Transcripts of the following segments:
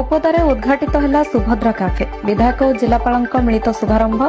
ओपदारे उद्घाटित है सुभद्रा काफे। विधायक और जिलापाल मिलित शुभारंभ।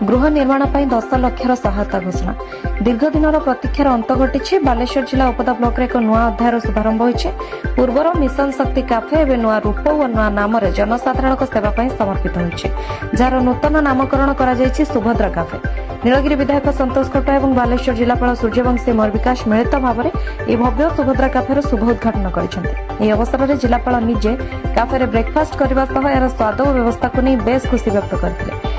गृह निर्माण पर 10 लाखर सहायता घोषणा। दीर्घ दिन प्रतीक्षार अंत घटी बालेश्वर जिला ओपदा ब्लॉक रे एक नुआ अध्यायर शुभारंभ होइछे। पूर्वर मिशन शक्ति काफे एवं नुआ रूप और नुआ नाम जनसाधारण सेवा समर्पित होइछे, जार नूतन नामकरण करा जायछि सुभद्रा काफे। नीलगिरी विधायक संतोष खट्ट और बालेश्वर जिलापाल सूर्यवंशी मरविकास मिलित भाव में भव्य सुभद्रा काफेर शुभ उद्घाटन कर अवसर में जिलापाल निजे काफे ब्रेकफास्ट करने सह यार स्वाद और व्यवस्था को नहीं बेस खुशी व्यक्त करते।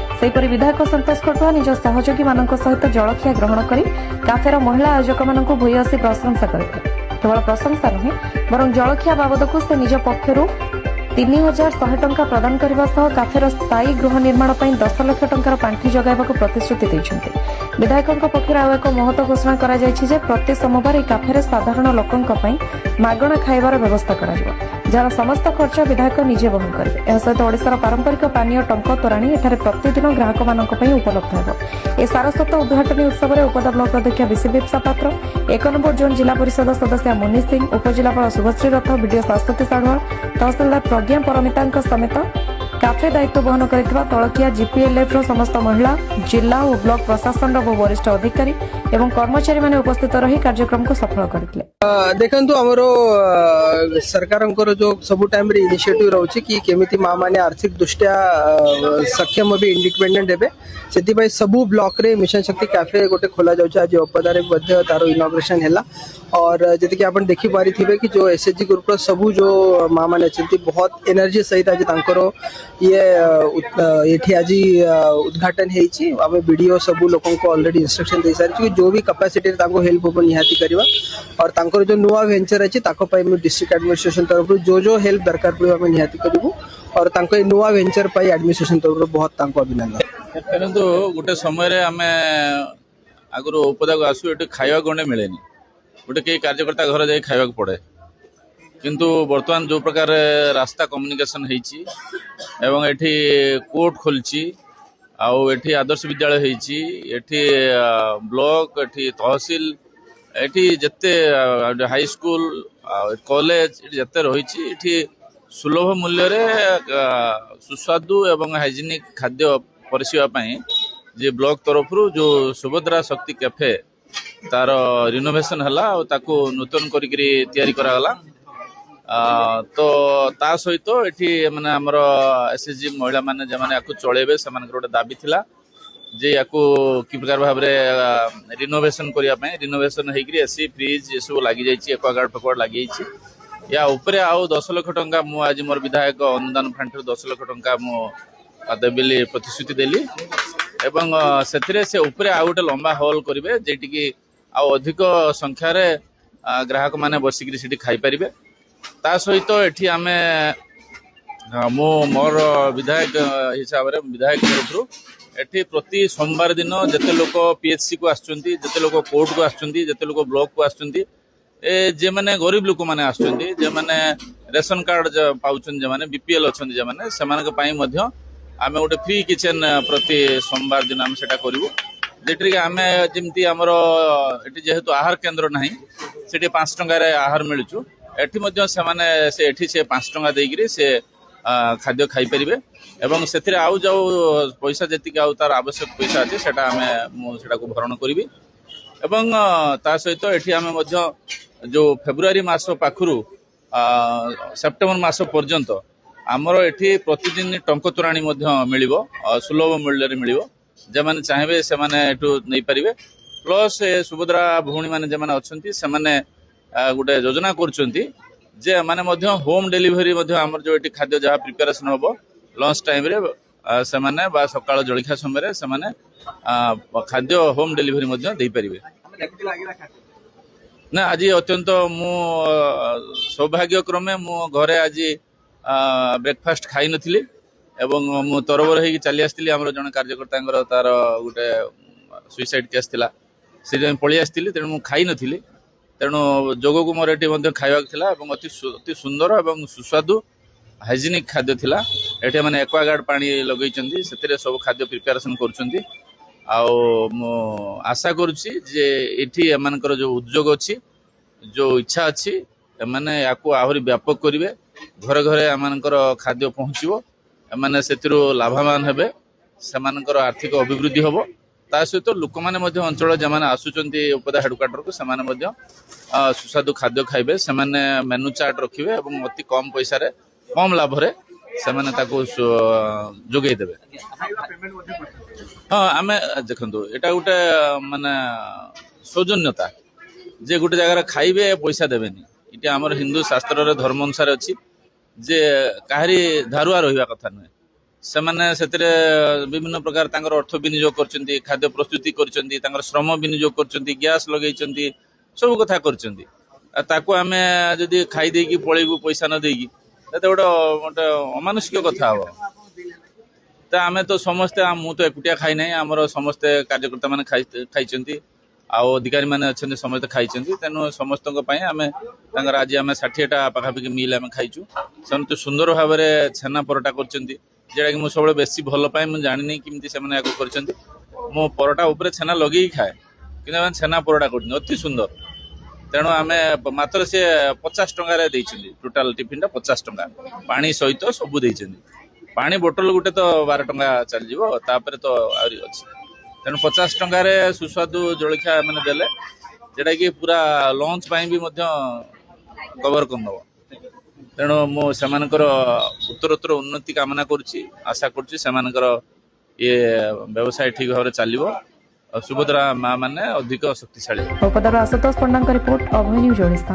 विधायक संतोष खटुआ निज सहयोगी मान सहित जलखिया ग्रहण कर काफेर महिला आयोजक मान भूयसी प्रशंसा करते। केवल प्रशंसा नुहे बर जलखिया बाबद को से निज पक्षर 3100 टंका प्रदान करने सह काफेर स्थायी गृह निर्माण पर 10 लाख टंकार पांठि जगाइबाक प्रतिश्रुति देइछन्ते। विधायकों पक्षर आउ एक महत्व घोषणा करा जायछि जे प्रति सोमवार काफेर साधारण लोकंक पई मागणा खाइबार व्यवस्था करा जिवो, जार समस्त खर्च विधायक निजे वहन करेंगे। यह सहित ओडिशार पारंपरिक पानीय टंक तोराणी एठारे प्रतिदिन ग्राहक मानक पई उपलब्ध हेबो। ए सारस्वत उद्घाटनी उत्सव में उपदा ब्लॉक अध्यक्ष विश्वदीप पात्र, 1 नंबर जोन जिला परिषद सदस्य मुनीष सिंह, उपजिलापाल शुभश्री रथ, बीडीओ शाश्वती साढ़ुआ, तहसीलदार प्रज्ञा परमिता समेत काफे दायित्व बहन करथिबा तळकिया जीपीएलएफ रो समस्त महिला, जिला और ब्लॉक प्रशासन रो वरिष्ठ अधिकारी एवं कर्मचारी माने उपस्थित रही कार्यक्रम को सफल करथिले। देखंतु हमरो सरकारंकर जो सब टाइम रे इनिशिएटिव रहउछि कि केमिति मा माने आर्थिक दृष्टिया सक्षम भी इंडिपेंडेंट हेबे, सेति भाई सबु ब्लॉक रे मिशन शक्ति कैफे गोटे खोला जाउछि। आज ओपदारे मध्ये तारो इनॉग्रेशन हैला और जति कि आपण देखि पारि थिबे कि जो एसएचजी ग्रुप रो सबु जो मा माने छथि बहुत एनर्जी सहित आज तांकरो ये एठी आज उद्घाटन हेछि। आमे वीडियो सबु लोकन को ऑलरेडी इंस्ट्रक्शन दे सारि कि जो भी कैपेसिटी तांको हेल्प होबो निहाती करबा और तांकर जो नुआ वेंचर अछि ताको पई डिस्ट्रिक्ट एडमिनिस्ट्रेशन तरफ जो हेल्प दरकार पड़ो आमे निहाती करबो और तांको नुआ वेंचर पई एडमिनिस्ट्रेशन तरफ बहुत तांको अभिनंदन। परंतु गोटे समय रे आमे आगरो उपदा को आसु एटे खाଇବା गणे मिलेनी, गोटे के कार्यकर्ता घर जाई खाଇବା पड़े, किंतु वर्तमान जो प्रकार रास्ता कम्युनिकेशन हेछि एवं एठी कोर्ट खोलछि आउ एठी आदर्श विद्यालय हेछि, एठी ब्लॉक, एठी तहसील, एठी जत्ते हाई स्कूल कॉलेज जत्ते रहिछि, एठी सुलभ मूल्य रे सुस्वादु एवं हाइजीनिक खाद्य परिसेवा पई जे ब्लॉक तरफ रु जो सुभद्रा शक्ति कैफे तार रिनोवेशन हला और ताको नूतन करिकरी तयारी करा गला। तो ता सहित एठी माने हमर एसएसजी महिला माने जे माने याकू चलेबे से मानकर गोटे दाबी थिला जे याकू कि प्रकार भाव रे रिनोवेशन करिया पई रिनोवेशन हेकरी एसी फ्रिज ये सब लागि जाईछि, एक्वागार्ड फेक्वागार्ड लागि जाईछि। या ऊपर आउ 10 लाख टंका मु आज मोर विधायक अनुदान फंड 10 लाख टंका मु देबेली प्रतिश्रुति देली एवं सेथिरे से ऊपर आउ गोटे लंबा हॉल करिवे जेटी कि आउ अधिक संख्या रे ग्राहक माने बसिकरी सिटी खाई परिबे। ता सहित एठी आमे मो मोर विधायक हिसाब रे विधायक तरफरु एठी प्रति सोमवार दिन जते लोक पीएचसी को आछुंती, जते लोक कोर्ट को आछुंती, जते लोक ब्लॉक को आछुंती, ए जे माने गरीब लोक माने आछुंती, जे माने रेशन कार्ड पाउछन, जे माने बीपीएल अछन, जे माने सेमान के पई मध्य आमे गोटे फ्री किचन प्रति सोमवार दिन आमे सेटा करिवो, जेटरी के आमे जेमती हमर एठी जेहेतु आहार केंद्र नाही सेठी 5 टंका रे आहार मिलुछु, एठी मध्य सेमाने से एठी से 5 टंका देगिरी से खाद्य खाई परिबे एवं सेथिरे आउ जाउ पैसा जेतिक आउ तार आवश्यक पैसा अछि सेटा आमे मु सेटा को भरण करिवि। एवं ता सहित एठी आमे मध्य जो फेब्रुआरी मास पाखरु सेप्टेम्बर मास पर्यंत आमर एठी प्रतिदिन टंक तोराणी मध्य मिलिबो, सुलभ मूल्य रे मिलिबो, जे माने चाहेबे से माने एठु नै परिबे। प्लस सुभद्रा भौणी माने जे माने अछंती से माने गोटे योजना करछंती जे माने मध्य होम डिलीवरी मध्य हमर जो एठी खाद्य जहा प्रिपरेशन होबो लंच टाइम रे से माने बा सकाळ जळखिया समय रे से माने खाद्य होम डिलीवरी मध्य देई परिबे। ना आज अत्यंत मु सौभाग्य क्रमे मु घरे आज ब्रेकफास्ट खाई नथिली एवं मु तरबर हेकी चली आस्तिली। हमर जण कार्यकर्ता तार गोटे सुइसाइड केस थिला, से पळी आस्तिली, तेणु मु खाई नथिली, तेणु जोग को मोर एठी मध्य खाइबा थिला एवं अति सुंदर एवं सुस्वादु हाइजीनिक खाद्य थिला। एठी माने एक्वागार्ड पानी लगैचंदी, सेतिरे सब खाद्य प्रिपरेशन करचंदी। आउ मु आशा करूची जे एठी एमानकर जो उद्योग अछि, जो इच्छा अछि, एमाने याकू आहुरी व्यापक करिवे ଘରେ ଘରେ ଏମାନଙ୍କର ଖାଦ୍ୟ ପହଞ୍ଚିବ, ଏମାନେ ସେଥିରୁ ଲାଭବାନ ହେବେ, ସେମାନଙ୍କର ଆର୍ଥିକ ଅଭିବୃଦ୍ଧି ହେବ। ତା ସହିତ ଲୋକମାନେ ମଧ୍ୟ ଅଞ୍ଚଳ ଯେମାନେ ଆସୁଛନ୍ତି ଉପଦା ହେଡକ୍ୱାର୍ଟରକୁ ସେମାନେ ମଧ୍ୟ ସୁସ୍ୱାଦୁ ଖାଦ୍ୟ ଖାଇବେ, ସେମାନେ ମେନୁ ଚାର୍ଟ ରଖିବେ ଏବଂ ଅତି କମ୍ ପଇସାରେ କମ୍ ଲାଭରେ ସେମାନେ ତାକୁ ଯୋଗାଇ ଦେବେ। ହଁ, ଆମେ ଦେଖନ୍ତୁ ଏଇଟା ଗୋଟେ ମାନେ ସୌଜନ୍ୟତା ଯେ ଗୋଟେ ଜାଗାରେ ଖାଇବେ ପଇସା ଦେବେନି। ଏଠି ଆମର ହିନ୍ଦୁ ଶାସ୍ତ୍ରରେ ଧର୍ମ ଅନୁସାରେ ଅଛି ଯେ କାହାରି ଧାରୁଆ ରହିବା କଥା ନୁହେଁ। ସେମାନେ ସେଥିରେ ବିଭିନ୍ନ ପ୍ରକାର ତାଙ୍କର ଅର୍ଥ ବିନିଯୋଗ କରୁଛନ୍ତି, ଖାଦ୍ୟ ପ୍ରସ୍ତୁତି କରିଛନ୍ତି, ତାଙ୍କର ଶ୍ରମ ବିନିଯୋଗ କରୁଛନ୍ତି, ଗ୍ୟାସ୍ ଲଗେଇଛନ୍ତି, ସବୁ କଥା କରିଛନ୍ତି। ଆଉ ତାକୁ ଆମେ ଯଦି ଖାଇ ଦେଇକି ପଳେଇବୁ ପଇସା ନ ଦେଇକି, ସେତେ ଗୋଟେ ଅମାନୁଷିକ କଥା ହବ। ତ ଆମେ ତ ସମସ୍ତେ, ମୁଁ ତ ଏକୁଟିଆ ଖାଇ ନାହିଁ, ଆମର ସମସ୍ତେ କାର୍ଯ୍ୟକର୍ତ୍ତା ମାନେ ଖାଇଛନ୍ତି ଆଉ ଅଧିକାରୀ ମାନେ ଅଛନ୍ତି, ସମସ୍ତେ ଖାଇଛନ୍ତି। ତେଣୁ ସମସ୍ତଙ୍କ ପାଇଁ ଆମେ ତାଙ୍କର ଆଜି ଆମେ 60ଟା ପାଖାପାଖି ମିଲ୍ ଆମେ ଖାଇଛୁ। ସେମାନେ ତ ସୁନ୍ଦର ଭାବରେ ଛେନା ପରଟା କରିଛନ୍ତି, ଯେଉଁଟାକି ମୁଁ ସବୁବେଳେ ବେଶୀ ଭଲ ପାଏ। ମୁଁ ଜାଣିନି କେମିତି ସେମାନେ ୟାକୁ କରିଛନ୍ତି। ମୁଁ ପରଟା ଉପରେ ଛେନା ଲଗେଇକି ଖାଏ, କିନ୍ତୁ ଆମେ ଛେନା ପରଟା କରୁଛନ୍ତି, ଅତି ସୁନ୍ଦର। ତେଣୁ ଆମେ ମାତ୍ର ସେ 50 ଟଙ୍କାରେ ଦେଇଛନ୍ତି, ଟୋଟାଲ ଟିଫିନଟା 50 ଟଙ୍କା, ପାଣି ସହିତ ସବୁ ଦେଇଛନ୍ତି। ପାଣି ବୋଟଲ ଗୋଟେ ତ 12 ଟଙ୍କା ଚାଲିଯିବ, ତାପରେ ତ ଆହୁରି ଅଛି। ତେଣୁ 50 ଟଙ୍କାରେ ସୁସ୍ୱାଦୁ ଜଳଖିଆ ମାନେ ଦେଲେ, ଯେଉଁଟାକି ପୁରା ଲଞ୍ଚ ପାଇଁ ବି ମଧ୍ୟ କଭର କରିନେବ। ତେଣୁ ମୁଁ ସେମାନଙ୍କର ଉତ୍ତରୋତ୍ତର ଉନ୍ନତି କାମନା କରୁଛି, ଆଶା କରୁଛି ସେମାନଙ୍କର ଇଏ ବ୍ୟବସାୟ ଠିକ ଭାବରେ ଚାଲିବ ଆଉ ସୁଭଦ୍ରା ମା ମାନେ ଅଧିକ ଶକ୍ତିଶାଳୀ ହେବ। ଉପଦାରୁ ଆଶୁତୋଷ ପଣ୍ଡାଙ୍କ ରିପୋର୍ଟ, ଅଭୟ ନ୍ୟୁଜ୍ ଓଡ଼ିଶା।